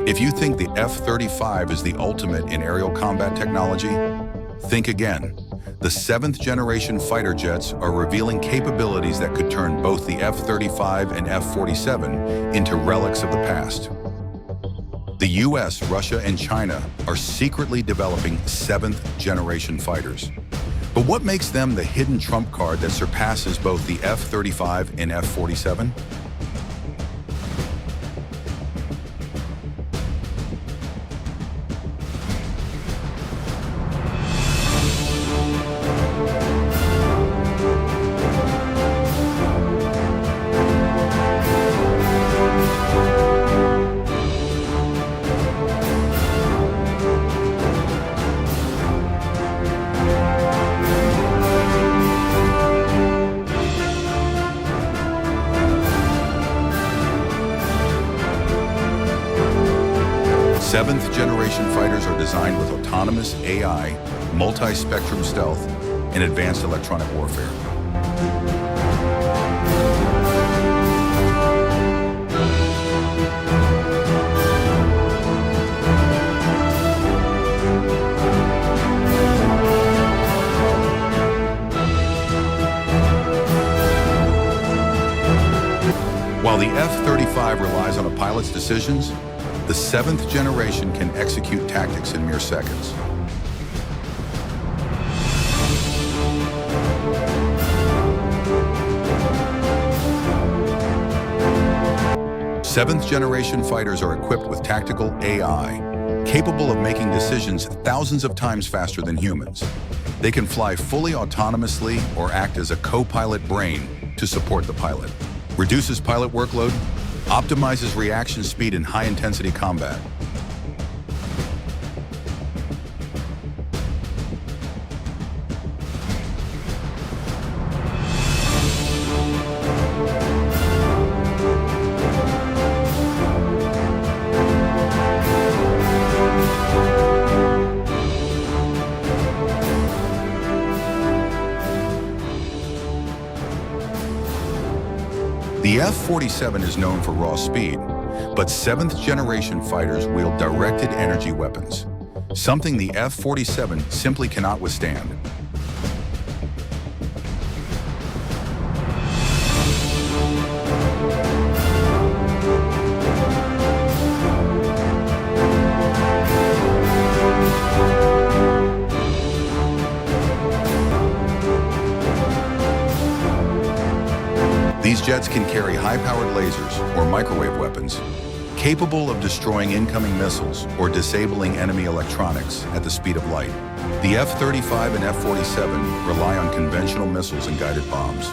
If you think the F-35 is the ultimate in aerial combat technology, think again. The 7th generation fighter jets are revealing capabilities that could turn both the F-35 and F-47 into relics of the past. The US, Russia, and China are secretly developing 7th generation fighters. But what makes them the hidden trump card that surpasses both the F-35 and F-47? Seventh generation fighters are designed with autonomous AI, multi-spectrum stealth, and advanced electronic warfare. While the F-35 relies on a pilot's decisions, the 7th generation can execute tactics in mere seconds. Seventh generation fighters are equipped with tactical AI, capable of making decisions thousands of times faster than humans. They can fly fully autonomously or act as a co-pilot brain to support the pilot. Reduces pilot workload, optimizes reaction speed in high-intensity combat. The F-47 is known for raw speed, but 7th generation fighters wield directed energy weapons, something the F-47 simply cannot withstand. These jets can carry high-powered lasers or microwave weapons, capable of destroying incoming missiles or disabling enemy electronics at the speed of light. The F-35 and F-47 rely on conventional missiles and guided bombs.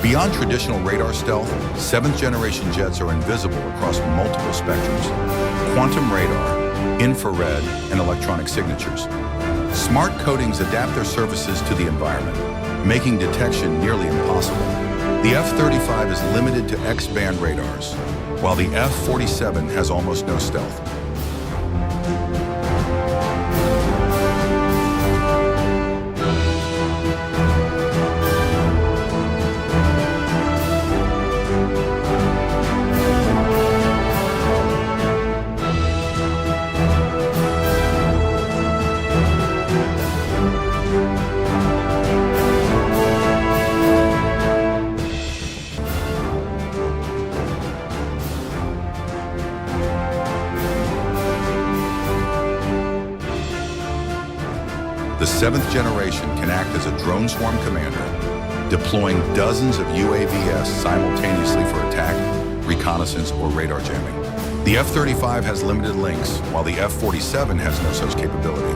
Beyond traditional radar stealth, 7th generation jets are invisible across multiple spectrums: quantum radar, infrared, and electronic signatures. Smart coatings adapt their surfaces to the environment, making detection nearly impossible. The F-35 is limited to X-band radars, while the F-47 has almost no stealth. The 7th generation can act as a drone swarm commander, deploying dozens of UAVs simultaneously for attack, reconnaissance, or radar jamming. The F-35 has limited links, while the F-47 has no such capability.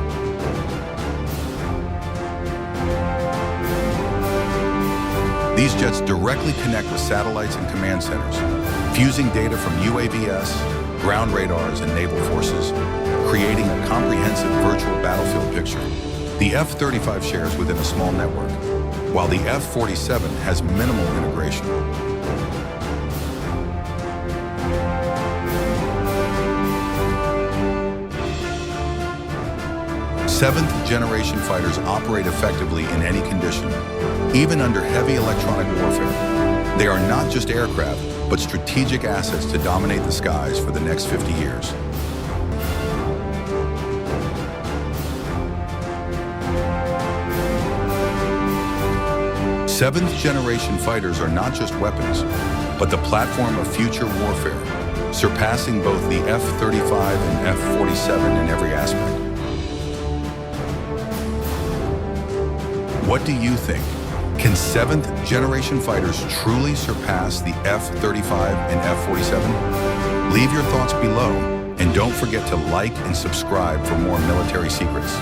These jets directly connect with satellites and command centers, fusing data from UAVs, ground radars, and naval forces, creating a comprehensive virtual battlefield picture. The F-35 shares within a small network, while the F-47 has minimal integration. Seventh-generation fighters operate effectively in any condition, even under heavy electronic warfare. They are not just aircraft, but strategic assets to dominate the skies for the next 50 years. Seventh-generation fighters are not just weapons, but the platform of future warfare, surpassing both the F-35 and F-47 in every aspect. What do you think? Can seventh-generation fighters truly surpass the F-35 and F-47? Leave your thoughts below, and don't forget to like and subscribe for more military secrets.